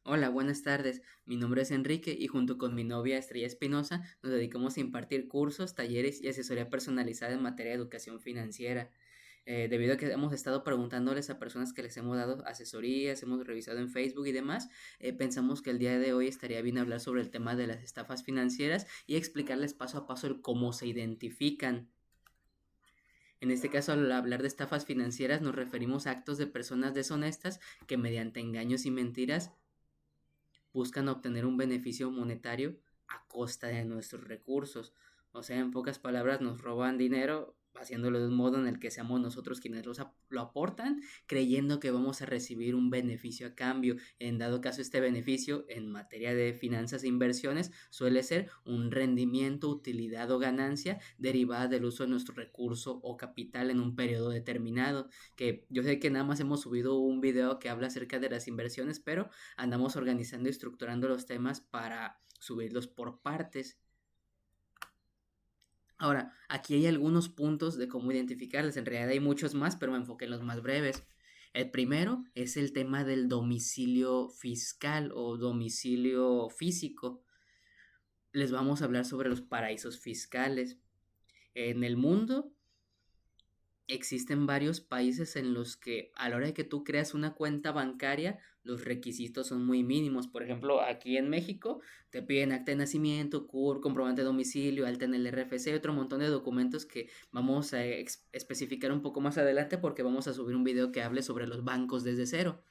Hola, buenas tardes. Mi nombre es Enrique y junto con mi novia Estrella Espinosa nos dedicamos a impartir cursos, talleres y asesoría personalizada en materia de educación financiera. Debido a que hemos estado preguntándoles a personas que les hemos dado asesorías, hemos revisado en Facebook y demás, pensamos que el día de hoy estaría bien hablar sobre el tema de las estafas financieras y explicarles paso a paso el cómo se identifican. En este caso, al hablar de estafas financieras, nos referimos a actos de personas deshonestas que mediante engaños y mentiras buscan obtener un beneficio monetario a costa de nuestros recursos. O sea, en pocas palabras, nos roban dinero haciéndolo de un modo en el que seamos nosotros quienes lo aportan, creyendo que vamos a recibir un beneficio a cambio. En dado caso, este beneficio en materia de finanzas e inversiones suele ser un rendimiento, utilidad o ganancia derivada del uso de nuestro recurso o capital en un periodo determinado. Que yo sé que nada más hemos subido un video que habla acerca de las inversiones, pero andamos organizando y estructurando los temas para subirlos por partes. Ahora, aquí hay algunos puntos de cómo identificarlas. En realidad hay muchos más, pero me enfoqué en los más breves. El primero es el tema del domicilio fiscal o domicilio físico. Les vamos a hablar sobre los paraísos fiscales. En el mundo existen varios países en los que a la hora de que tú creas una cuenta bancaria, los requisitos son muy mínimos. Por ejemplo, aquí en México te piden acta de nacimiento, CUR, comprobante de domicilio, alta en el RFC, otro montón de documentos que vamos a especificar un poco más adelante porque vamos a subir un video que hable sobre los bancos desde cero.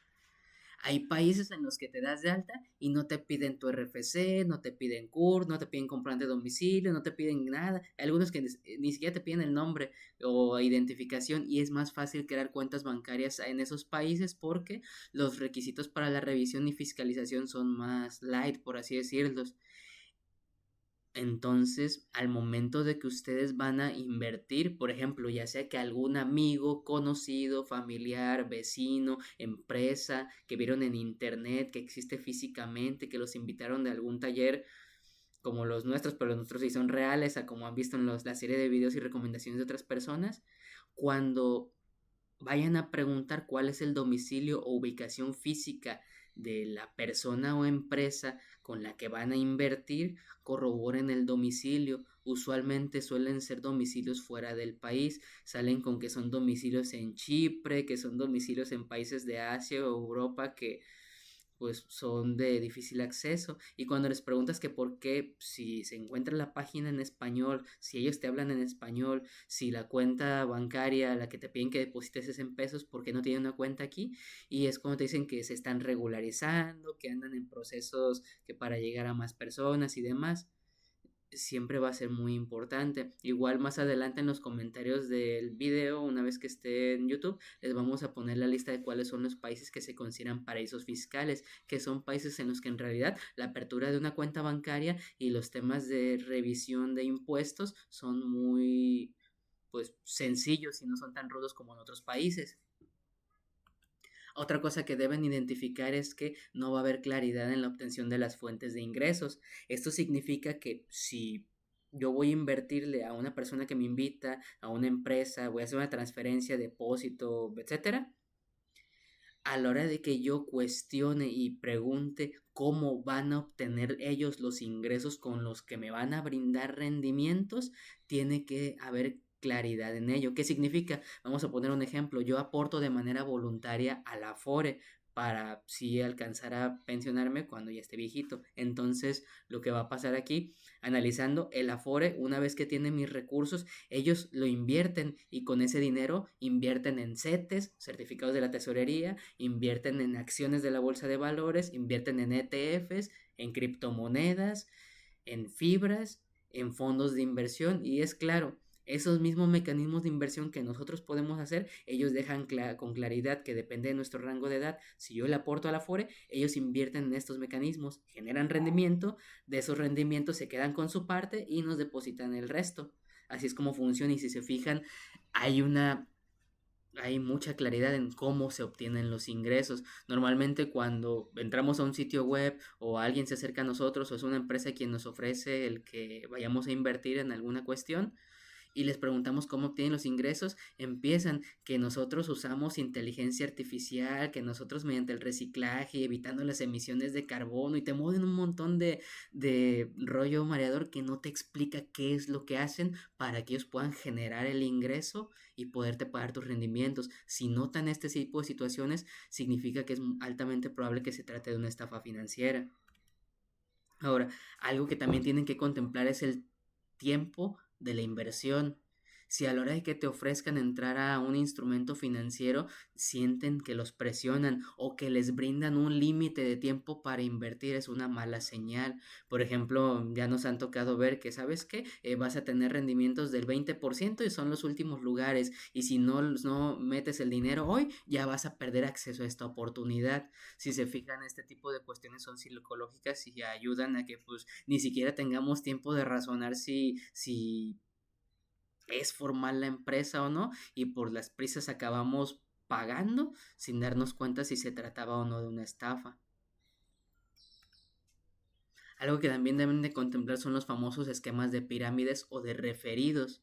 Hay países en los que te das de alta y no te piden tu RFC, no te piden CUR, no te piden comprobante de domicilio, no te piden nada. Hay algunos que ni siquiera te piden el nombre o identificación y es más fácil crear cuentas bancarias en esos países porque los requisitos para la revisión y fiscalización son más light, por así decirlos. Entonces, al momento de que ustedes van a invertir, por ejemplo, ya sea que algún amigo, conocido, familiar, vecino, empresa, que vieron en internet, que existe físicamente, que los invitaron de algún taller como los nuestros, pero los nuestros sí son reales, a como han visto en la serie de videos y recomendaciones de otras personas, cuando vayan a preguntar cuál es el domicilio o ubicación física de la persona o empresa con la que van a invertir, corroboren el domicilio. Usualmente suelen ser domicilios fuera del país, salen con que son domicilios en Chipre, que son domicilios en países de Asia o Europa que pues son de difícil acceso y cuando les preguntas que por qué, si se encuentra la página en español, si ellos te hablan en español, si la cuenta bancaria a la que te piden que deposites es en pesos, ¿por qué no tienen una cuenta aquí? Y es cuando te dicen que se están regularizando, que andan en procesos que para llegar a más personas y demás siempre va a ser muy importante. Igual más adelante en los comentarios del video, una vez que esté en YouTube, les vamos a poner la lista de cuáles son los países que se consideran paraísos fiscales, que son países en los que en realidad la apertura de una cuenta bancaria y los temas de revisión de impuestos son muy pues sencillos y no son tan rudos como en otros países. Otra cosa que deben identificar es que no va a haber claridad en la obtención de las fuentes de ingresos. Esto significa que si yo voy a invertirle a una persona que me invita, a una empresa, voy a hacer una transferencia, depósito, etcétera, a la hora de que yo cuestione y pregunte cómo van a obtener ellos los ingresos con los que me van a brindar rendimientos, tiene que haber claridad en ello. ¿Qué significa? Vamos a poner un ejemplo. Yo aporto de manera voluntaria a la Afore para si alcanzar a pensionarme cuando ya esté viejito. Entonces, lo que va a pasar aquí, analizando el Afore, una vez que tiene mis recursos, ellos lo invierten y con ese dinero invierten en CETES, certificados de la tesorería, invierten en acciones de la bolsa de valores, invierten en ETFs, en criptomonedas, en fibras, en fondos de inversión y es claro, esos mismos mecanismos de inversión que nosotros podemos hacer, ellos dejan con claridad que depende de nuestro rango de edad. Si yo le aporto a la FORE, ellos invierten en estos mecanismos, generan rendimiento, de esos rendimientos se quedan con su parte y nos depositan el resto. Así es como funciona y si se fijan, hay una hay mucha claridad en cómo se obtienen los ingresos. Normalmente cuando entramos a un sitio web o alguien se acerca a nosotros o es una empresa quien nos ofrece el que vayamos a invertir en alguna cuestión, y les preguntamos cómo obtienen los ingresos, empiezan que nosotros usamos inteligencia artificial, que nosotros mediante el reciclaje y evitando las emisiones de carbono y te mueven un montón de rollo mareador que no te explica qué es lo que hacen para que ellos puedan generar el ingreso y poderte pagar tus rendimientos. Si notan este tipo de situaciones, significa que es altamente probable que se trate de una estafa financiera. Ahora, algo que también tienen que contemplar es el tiempo de la inversión. Si a la hora de que te ofrezcan entrar a un instrumento financiero, sienten que los presionan o que les brindan un límite de tiempo para invertir, es una mala señal. Por ejemplo, ya nos han tocado ver que, ¿sabes qué? Vas a tener rendimientos del 20% y son los últimos lugares. Y si no metes el dinero hoy, ya vas a perder acceso a esta oportunidad. Si se fijan, este tipo de cuestiones son psicológicas y ayudan a que pues ni siquiera tengamos tiempo de razonar si es formal la empresa o no, y por las prisas acabamos pagando sin darnos cuenta si se trataba o no de una estafa. Algo que también deben de contemplar son los famosos esquemas de pirámides o de referidos.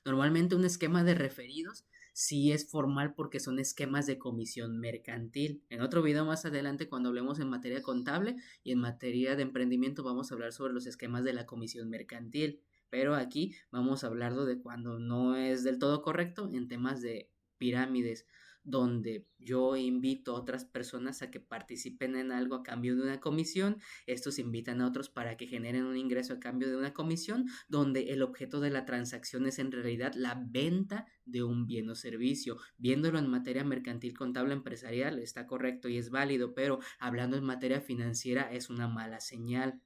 Normalmente un esquema de referidos sí es formal porque son esquemas de comisión mercantil. En otro video más adelante, cuando hablemos en materia contable y en materia de emprendimiento, vamos a hablar sobre los esquemas de la comisión mercantil. Pero aquí vamos a hablarlo de cuando no es del todo correcto en temas de pirámides, donde yo invito a otras personas a que participen en algo a cambio de una comisión. Estos invitan a otros para que generen un ingreso a cambio de una comisión, donde el objeto de la transacción es en realidad la venta de un bien o servicio. Viéndolo en materia mercantil, contable, empresarial, está correcto y es válido, pero hablando en materia financiera es una mala señal.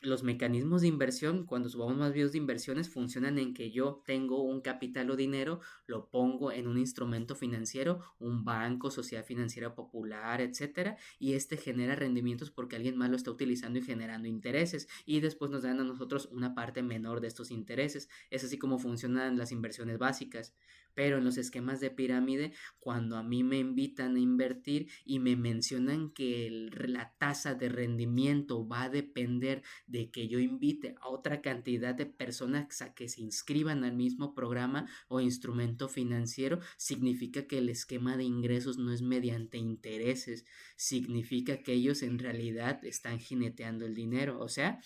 Los mecanismos de inversión, cuando subamos más videos de inversiones, funcionan en que yo tengo un capital o dinero, lo pongo en un instrumento financiero, un banco, sociedad financiera popular, etcétera, y este genera rendimientos porque alguien más lo está utilizando y generando intereses, y después nos dan a nosotros una parte menor de estos intereses. Es así como funcionan las inversiones básicas. Pero en los esquemas de pirámide, cuando a mí me invitan a invertir y me mencionan que la tasa de rendimiento va a depender de que yo invite a otra cantidad de personas a que se inscriban al mismo programa o instrumento financiero, significa que el esquema de ingresos no es mediante intereses, significa que ellos en realidad están jineteando el dinero, o sea,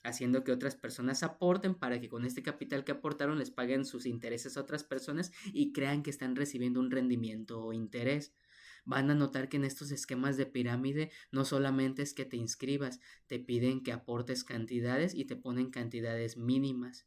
haciendo que otras personas aporten para que con este capital que aportaron les paguen sus intereses a otras personas y crean que están recibiendo un rendimiento o interés. Van a notar que en estos esquemas de pirámide no solamente es que te inscribas, te piden que aportes cantidades y te ponen cantidades mínimas.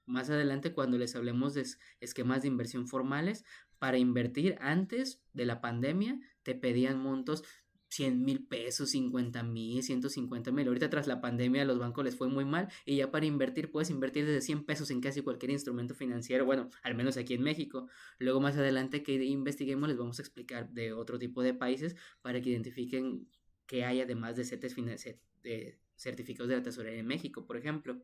Más adelante, cuando les hablemos de esquemas de inversión formales, para invertir antes de la pandemia, te pedían montos 100,000 pesos, 50,000, 150,000. Ahorita tras la pandemia a los bancos les fue muy mal y ya para invertir puedes invertir desde 100 pesos en casi cualquier instrumento financiero, bueno, al menos aquí en México. Luego más adelante que investiguemos les vamos a explicar de otro tipo de países para que identifiquen qué hay además de de certificados de la tesorería en México, por ejemplo.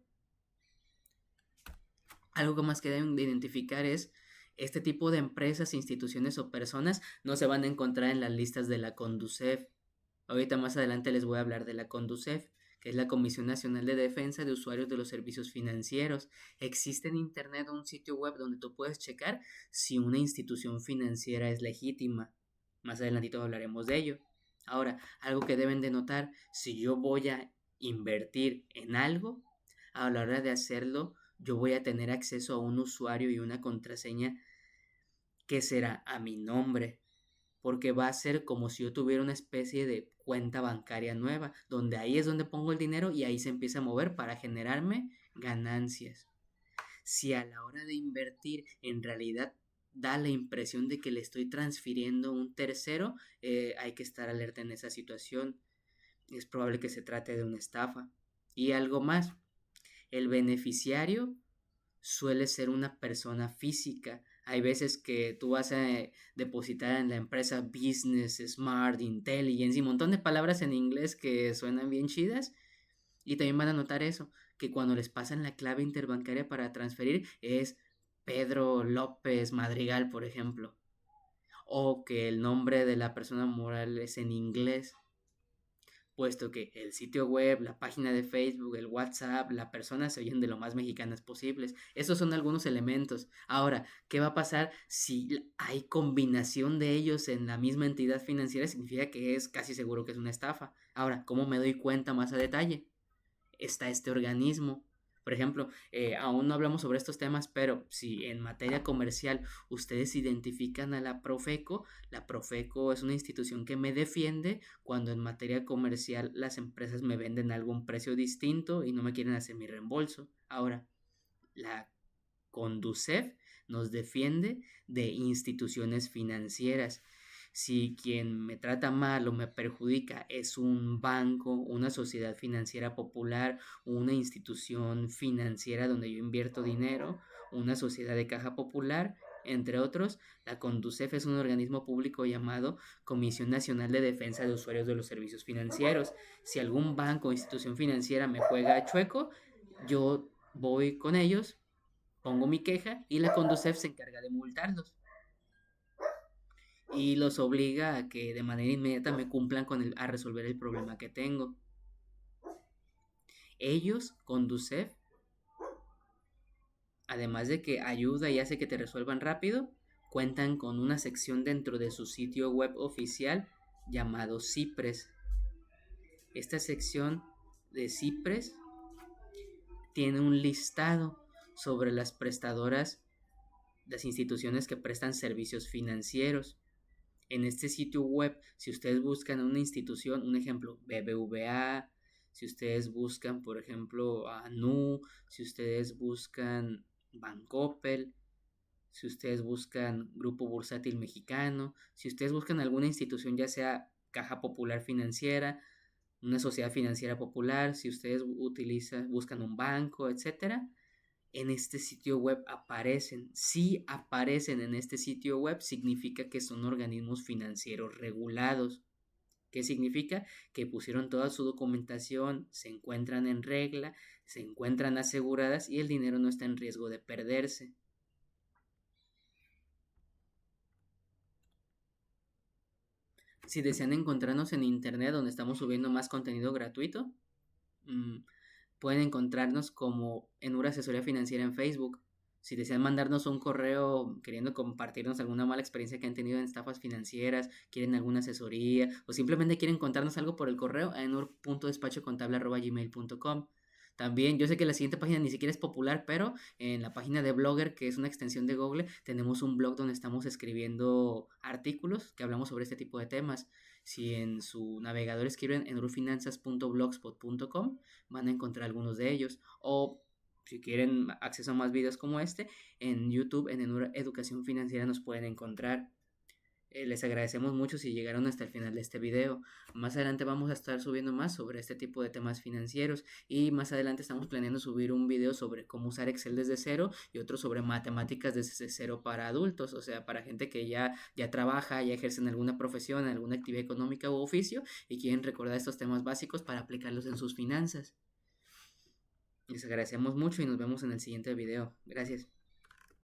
Algo que más que deben de identificar es este tipo de empresas, instituciones o personas no se van a encontrar en las listas de la Conducef. Ahorita más adelante les voy a hablar de la Conducef, que es la Comisión Nacional de Defensa de Usuarios de los Servicios Financieros. Existe en Internet un sitio web donde tú puedes checar si una institución financiera es legítima. Más adelantito hablaremos de ello. Ahora, algo que deben de notar, si yo voy a invertir en algo, a la hora de hacerlo, yo voy a tener acceso a un usuario y una contraseña que será a mi nombre, porque va a ser como si yo tuviera una especie de cuenta bancaria nueva, donde ahí es donde pongo el dinero y ahí se empieza a mover para generarme ganancias. Si a la hora de invertir en realidad da la impresión de que le estoy transfiriendo a un tercero, hay que estar alerta en esa situación. Es probable que se trate de una estafa. Y algo más, el beneficiario suele ser una persona física. Hay veces que tú vas a depositar en la empresa Business, Smart, Intelligence y un montón de palabras en inglés que suenan bien chidas. Y también van a notar eso, que cuando les pasan la clave interbancaria para transferir es Pedro López Madrigal, por ejemplo. O que el nombre de la persona moral es en inglés. puesto que el sitio web, la página de Facebook, el WhatsApp, la persona se oyen de lo más mexicanas posibles. Esos son algunos elementos. Ahora, ¿qué va a pasar si hay combinación de ellos en la misma entidad financiera? Significa que es casi seguro que es una estafa. Ahora, ¿cómo me doy cuenta más a detalle? Está este organismo. Por ejemplo, aún no hablamos sobre estos temas, pero si en materia comercial ustedes identifican a la Profeco es una institución que me defiende cuando en materia comercial las empresas me venden a algún precio distinto y no me quieren hacer mi reembolso. Ahora, la Conducef nos defiende de instituciones financieras. Si quien me trata mal o me perjudica es un banco, una sociedad financiera popular, una institución financiera donde yo invierto dinero, una sociedad de caja popular, entre otros, la Conducef es un organismo público llamado Comisión Nacional de Defensa de Usuarios de los Servicios Financieros. Si algún banco o institución financiera me juega a chueco, yo voy con ellos, pongo mi queja y la Conducef se encarga de multarlos y los obliga a que de manera inmediata me cumplan a resolver el problema que tengo. Ellos, Conducef, además de que ayuda y hace que te resuelvan rápido, cuentan con una sección dentro de su sitio web oficial llamado Cipres. Esta sección de Cipres tiene un listado sobre las prestadoras, las instituciones que prestan servicios financieros. En este sitio web, si ustedes buscan una institución, un ejemplo, BBVA, si ustedes buscan, por ejemplo, a Nu, si ustedes buscan Bancoppel, si ustedes buscan Grupo Bursátil Mexicano, si ustedes buscan alguna institución, ya sea Caja Popular Financiera, una sociedad financiera popular, si ustedes buscan un banco, etcétera, en este sitio web aparecen. Si aparecen en este sitio web, significa que son organismos financieros regulados. ¿Qué significa? Que pusieron toda su documentación, se encuentran en regla, se encuentran aseguradas y el dinero no está en riesgo de perderse. Si desean encontrarnos en internet donde estamos subiendo más contenido gratuito, pueden encontrarnos como Enura Asesoría Financiera en Facebook. Si desean mandarnos un correo queriendo compartirnos alguna mala experiencia que han tenido en estafas financieras, quieren alguna asesoría o simplemente quieren contarnos algo por el correo a enur.despachocontable@gmail.com. También, yo sé que la siguiente página ni siquiera es popular, pero en la página de Blogger, que es una extensión de Google, tenemos un blog donde estamos escribiendo artículos que hablamos sobre este tipo de temas. Si en su navegador escriben enurfinanzas.blogspot.com, van a encontrar algunos de ellos. O si quieren acceso a más videos como este, en YouTube, en Enura Educación Financiera nos pueden encontrar. Les agradecemos mucho si llegaron hasta el final de este video. Más adelante vamos a estar subiendo más sobre este tipo de temas financieros y más adelante estamos planeando subir un video sobre cómo usar Excel desde cero y otro sobre matemáticas desde cero para adultos, o sea, para gente que ya trabaja, ya ejerce en alguna profesión, en alguna actividad económica u oficio y quieren recordar estos temas básicos para aplicarlos en sus finanzas. Les agradecemos mucho y nos vemos en el siguiente video. Gracias.